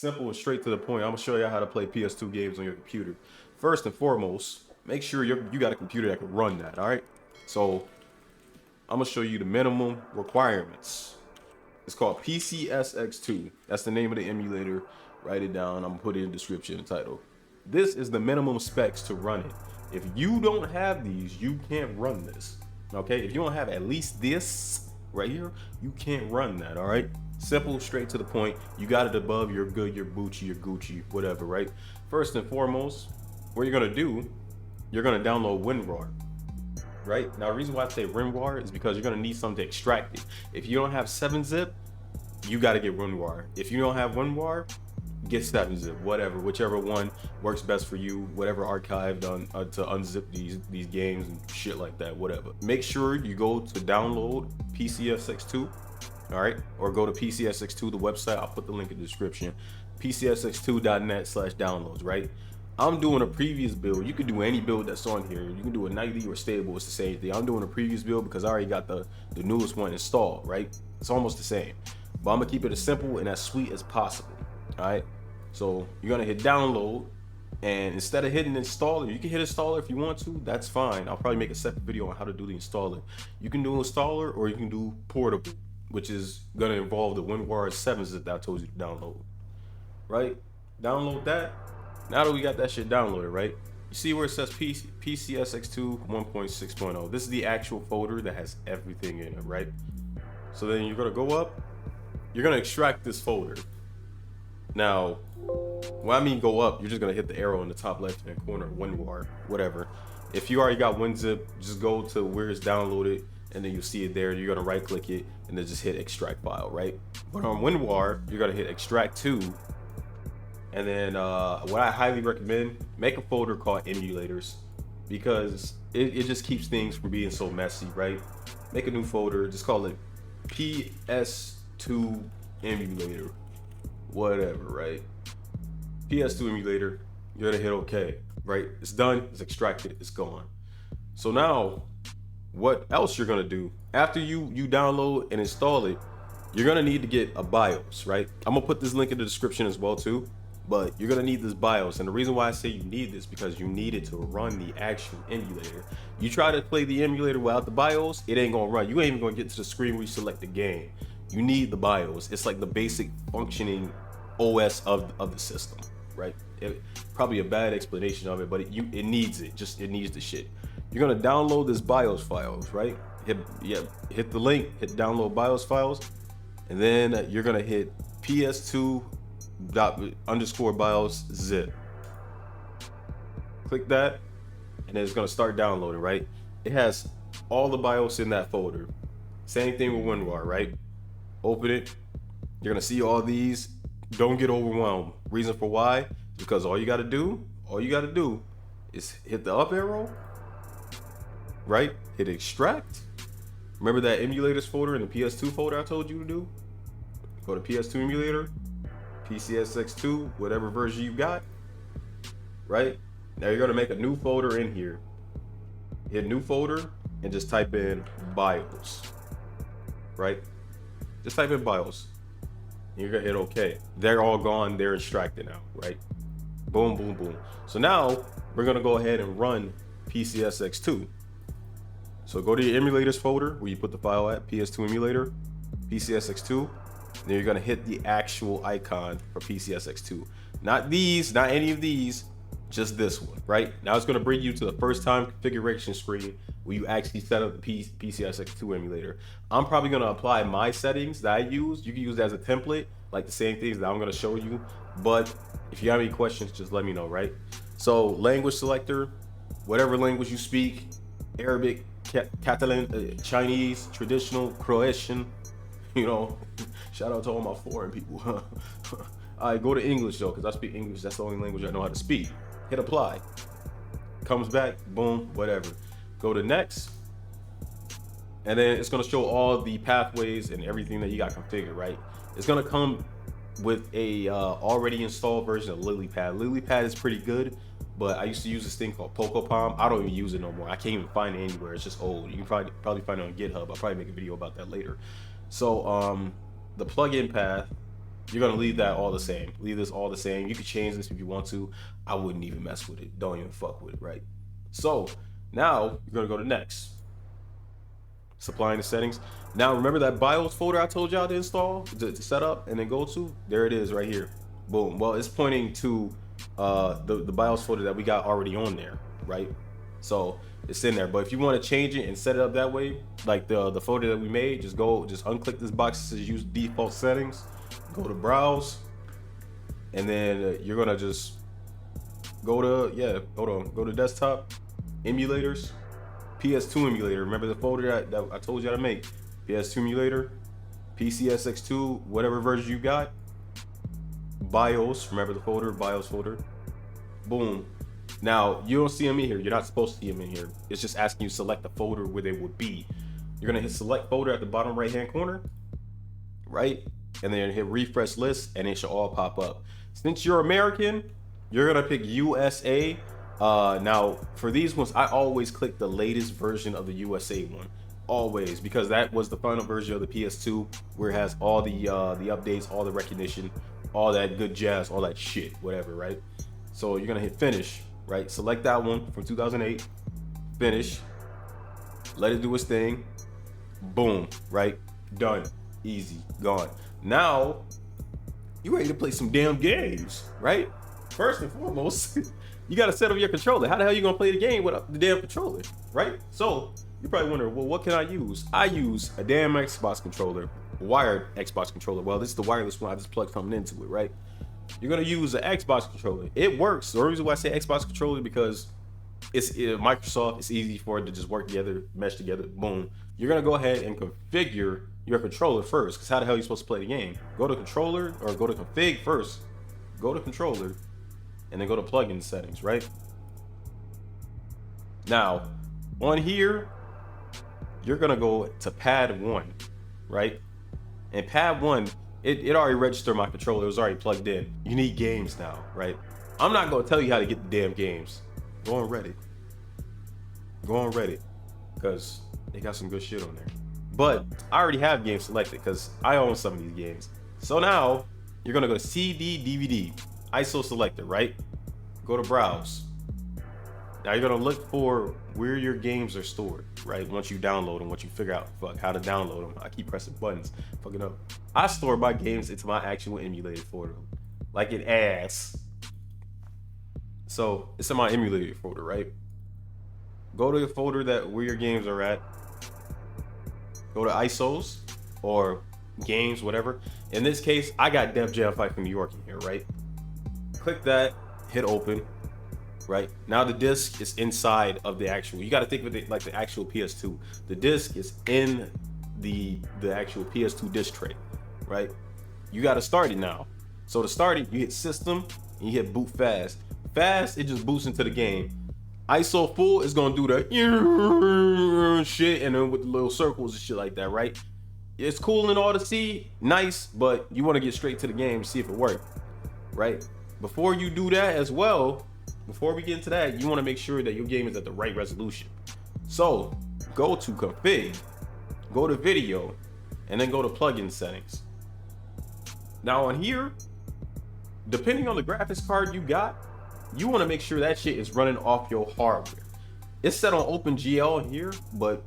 Simple and straight to the point. I'm gonna show you how to play PS2 games on your computer. First and foremost, make sure you got a computer that can run that. All right. So I'm gonna show you the minimum requirements. It's called PCSX2. That's the name of the emulator. Write it down. I'm gonna put it in the description and title. This is the minimum specs to run it. If you don't have these, you can't run this. Okay? If you don't have at least this right here, you can't run that. All right? Simple, straight to the point. You got it above, you're good, you're Gucci, you're Gucci, whatever, right? First and foremost, what you're gonna do, you're gonna download WinRAR. Right? Now, the reason why I say WinRAR is because you're gonna need something to extract it. If you don't have 7-zip, you gotta get WinRAR. If you don't have WinRAR, get 7-zip, whatever, whichever one works best for you, whatever archive done to unzip these games and shit like that, whatever. Make sure you go to download PCSX2, all right, or go to PCSX2, the website. I'll put the link in the description. PCSX2.net/downloads, right? I'm doing a previous build. You can do any build that's on here. You can do a nightly or stable. It's the same thing. I'm doing a previous build because I already got the newest one installed, right? It's almost the same. But I'm gonna keep it as simple and as sweet as possible. All right. So you're gonna hit download, and instead of hitting installer, you can hit installer if you want to. That's fine. I'll probably make a separate video on how to do the installer. You can do installer or you can do portable, which is gonna involve the WinRAR 7-zip that I told you to download. Right? Download that. Now that we got that shit downloaded, right? You see where it says PCSX2 1.6.0. This is the actual folder that has everything in it, right? So then you're gonna go up. You're gonna extract this folder. Now, when I mean go up, you're just gonna hit the arrow in the top left-hand corner, WinRAR, whatever. If you already got WinZip, just go to where it's downloaded, and then you'll see it there. You're gonna right-click it, and then just hit extract file, right? But on WinRAR, you're gonna hit extract to, and then what I highly recommend, make a folder called emulators, because it just keeps things from being so messy, right? Make a new folder, just call it PS2 Emulator. Whatever, right? PS2 emulator, you're gonna hit OK, right? It's done, it's extracted, it's gone. So now, what else you're gonna do? After you download and install it, you're gonna need to get a BIOS, right? I'm gonna put this link in the description as well too, but you're gonna need this BIOS. And the reason why I say you need this, because you need it to run the actual emulator. You try to play the emulator without the BIOS, it ain't gonna run. You ain't even gonna get to the screen where you select the game. You need the BIOS. It's like the basic functioning OS of the system, right? Probably a bad explanation of it, but it needs it. It needs the shit. You're gonna download this BIOS files, right? Hit the link, hit download BIOS files, and then you're gonna hit PS2._BIOS zip. Click that, and then it's gonna start downloading, right? It has all the BIOS in that folder. Same thing with WinRAR, right? Open it. You're gonna see all these. Don't get overwhelmed. Reason for why? Because all you gotta do is hit the up arrow, right? Hit extract. Remember that emulators folder in the PS2 folder I told you to do? Go to PS2 emulator, PCSX2, whatever version you got, right? Now you're gonna make a new folder in here. Hit new folder and just type in BIOS, right? Just type in BIOS. You're gonna hit OK. They're all gone. They're extracted now, right? Boom, boom, boom. So now we're gonna go ahead and run PCSX2. So go to your emulators folder where you put the file at, PS2 emulator, PCSX2. Then you're gonna hit the actual icon for PCSX2. Not these, not any of these, just this one, right? Now it's gonna bring you to the first time configuration screen where you actually set up the PCSX2 emulator. I'm probably gonna apply my settings that I use. You can use that as a template, like the same things that I'm gonna show you. But if you have any questions, just let me know, right? So language selector, whatever language you speak, Arabic, Catalan, Chinese, traditional, Croatian, you know, shout out to all my foreign people. All right, go to English though, because I speak English. That's the only language I know how to speak. Hit apply. Comes back, boom, whatever. Go to next. And then it's gonna show all the pathways and everything that you got configured, right? It's gonna come with a already installed version of LilyPad. LilyPad is pretty good, but I used to use this thing called PocoPalm. I don't even use it no more. I can't even find it anywhere. It's just old. You can probably find it on GitHub. I'll probably make a video about that later. So the plugin path You're gonna leave that all the same. Leave this all the same. You can change this if you want to. I wouldn't even mess with it. Don't even fuck with it, right? So now you're gonna go to next. Supplying the settings. Now remember that BIOS folder I told y'all to install, to set up and then go to? There it is right here. Boom. Well, it's pointing to the BIOS folder that we got already on there, right? So it's in there. But if you want to change it and set it up that way, like the folder that we made, just unclick this box that says use default settings, go to browse, and then you're gonna just go to desktop, emulators, PS2 emulator. Remember the folder that I told you how to make? PS2 emulator, PCSX2, whatever version you got. BIOS, remember the folder, BIOS folder. Boom. Now, you don't see them in here. You're not supposed to see them in here. It's just asking you to select the folder where they would be. You're gonna hit select folder at the bottom right hand corner, right? And then hit refresh list and it should all pop up. Since you're American, you're gonna pick USA. Now for these ones, I always click the latest version of the USA one, always, because that was the final version of the PS2 where it has all the updates, all the recognition, all that good jazz, all that shit, whatever, right? So you're gonna hit finish, right? Select that one from 2008, finish, let it do its thing, boom, right? Done, easy, gone. Now you ready to play some damn games, right? First and foremost, you gotta set up your controller. How the hell you gonna play the game without the damn controller, right? So you're probably wondering, well, what can I use? I use a damn Xbox controller, wired Xbox controller. Well, this is the wireless one I just plugged something into it, right? You're gonna use an Xbox controller. It works. The reason why I say Xbox controller because it's Microsoft. It's easy for it to just work together, mesh together. Boom. You're gonna go ahead and configure your controller first, because how the hell are you supposed to play the game? Go to controller, or go to config first. Go to controller, and then go to plugin settings, right? Now, on here, you're gonna go to pad 1, right? And pad 1, it already registered my controller. It was already plugged in. You need games now, right? I'm not gonna tell you how to get the damn games. Go on Reddit. Go on Reddit, because they got some good shit on there. But I already have games selected because I own some of these games. So now you're gonna go to CD, DVD, ISO selector, right? Go to browse. Now you're gonna look for where your games are stored, right? Once you download them, once you figure out how to download them. I keep pressing buttons, fucking up. I store my games into my actual emulator folder, like an ass. So it's in my emulator folder, right? Go to the folder where your games are at. Go to ISOs or games, whatever. In this case, I got Def Jam Fight from New York in here, right? Click that, hit open, right? Now the disc is inside of the actual, you got to think of it like the actual PS2. The disc is in the actual PS2 disc tray, right? You got to start it now. So to start it, you hit system and you hit boot fast. Fast, it just boosts into the game. ISO full is gonna do the shit, and then with the little circles and shit like that, right? It's cool and all to see, nice, but you want to get straight to the game to see if it worked, right? Before you do that as well, before we get into that, you want to make sure that your game is at the right resolution. So go to config, go to video, and then go to plugin settings. Now on here, depending on the graphics card you got, you want to make sure that shit is running off your hardware. It's set on OpenGL here, but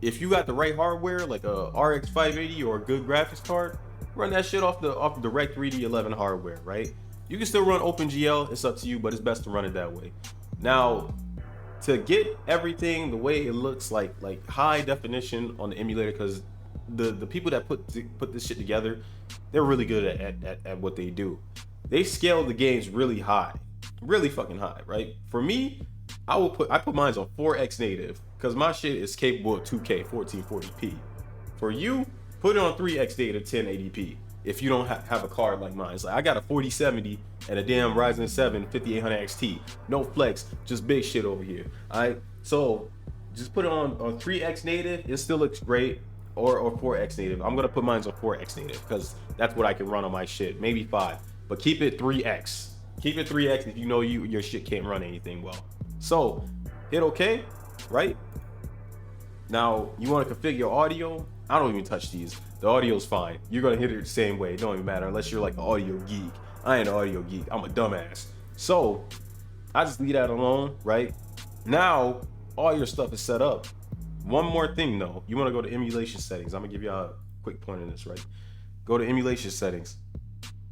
if you got the right hardware, like a RX 580 or a good graphics card, run that shit off the DirectX 11 hardware, right? You can still run OpenGL, it's up to you, but it's best to run it that way. Now, to get everything the way it looks like high definition on the emulator, because the people that put this shit together, they're really good at what they do. They scale the games really high. Really fucking high, right? For me, I put mine on 4x native because my shit is capable of 2K 1440p. For you, put it on 3x native 1080p if you don't have a card like mine. It's like I got a 4070 and a damn Ryzen 7 5800 XT. No flex, just big shit over here. Alright, so just put it on 3x native. It still looks great. Or 4x native. I'm gonna put mine on 4x native because that's what I can run on my shit. Maybe 5, but keep it 3x. Keep it 3x if you know your shit can't run anything well. So hit OK, right? Now you want to configure your audio. I don't even touch these. The audio's fine. You're gonna hit it the same way. It don't even matter unless you're like an audio geek. I ain't an audio geek. I'm a dumbass. So I just leave that alone, right? Now all your stuff is set up. One more thing though, you want to go to emulation settings. I'm gonna give y'all a quick point on this, right? Go to emulation settings.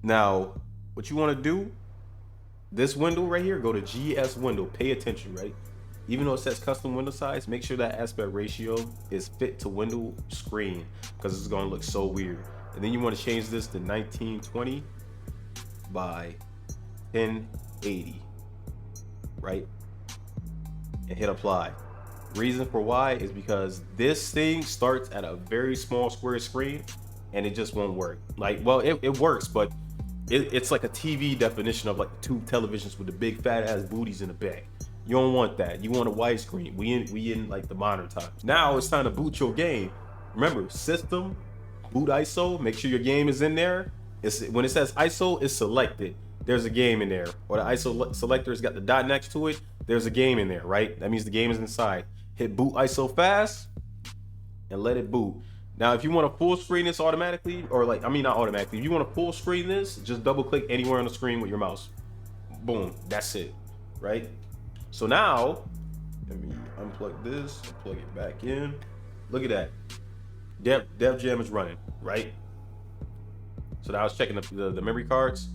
Now, what you want to do, this window right here, go to GS window. Pay attention, right? Even though it says custom window size, make sure that aspect ratio is fit to window screen because it's gonna look so weird. And then you want to change this to 1920 by 1080, right? And hit apply. Reason for why is because this thing starts at a very small square screen and it just won't work. Like, well, it works, but it's like a TV definition of like two televisions with the big fat ass booties in the back. You don't want that. You want a widescreen. We in like the modern times. Now it's time to boot your game. Remember, system, boot ISO, make sure your game is in there. When it says ISO, it's selected. There's a game in there. Or the ISO selector's got the dot next to it. There's a game in there, right? That means the game is inside. Hit boot ISO fast and let it boot. Now, if you want to full screen this automatically, or like, I mean, not automatically, if you want to full screen this, just double click anywhere on the screen with your mouse. Boom, that's it, right? So now, let me unplug this, plug it back in. Look at that. Dev Jam is running, right? So now I was checking the memory cards.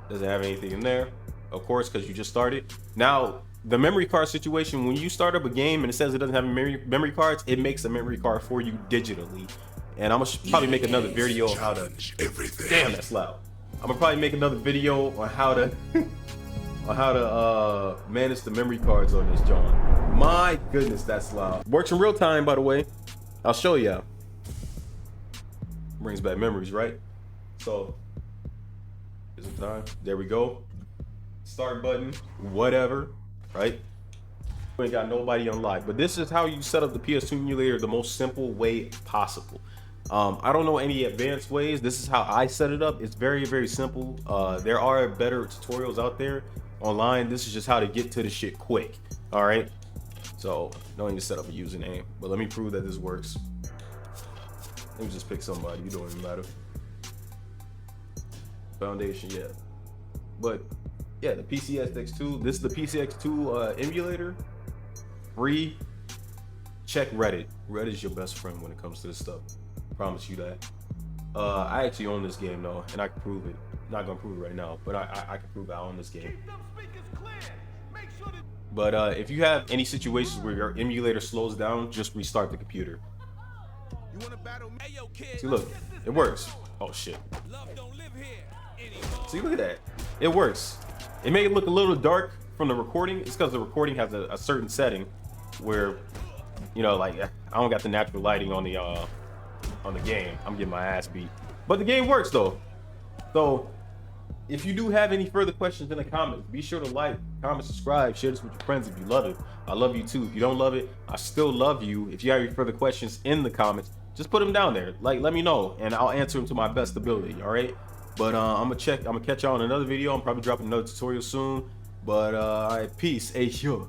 Doesn't have anything in there, of course, because you just started. Now, the memory card situation, when you start up a game and it says it doesn't have memory cards, it makes a memory card for you digitally. And I'm gonna probably make another video on how to. Damn, that's loud. I'm gonna probably make another video on how to manage the memory cards on this John. My goodness, that's loud. Works in real time, by the way. I'll show you. Brings back memories, right? So, is it time? There we go. Start button, whatever. Right? We ain't got nobody unlocked, but this is how you set up the PS2 emulator the most simple way possible. I don't know any advanced ways. This is how I set it up. It's very, very simple. There are better tutorials out there online. This is just how to get to the shit quick. All right. So don't need to set up a username, but let me prove that this works. Let me just pick somebody. You don't even matter. Foundation, yeah. But yeah, the PCSX2. This is the PCSX2 emulator. Free. Check Reddit. Reddit is your best friend when it comes to this stuff. Promise you that. I actually own this game though, and I can prove it. Not gonna prove it right now, but I can prove I own this game. But if you have any situations where your emulator slows down, just restart the computer. See, look, it works. Oh shit. See, look at that. It works. It may look a little dark from the recording. It's because the recording has a certain setting where, you know, like I don't got the natural lighting on the game. I'm getting my ass beat. But the game works though. So if you do have any further questions in the comments, be sure to like, comment, subscribe, share this with your friends if you love it. I love you too. If you don't love it, I still love you. If you have any further questions in the comments, just put them down there. Like, let me know and I'll answer them to my best ability. All right. But I'm gonna catch y'all in another video. I'm probably dropping another tutorial soon. But all right, peace. Hey, yo.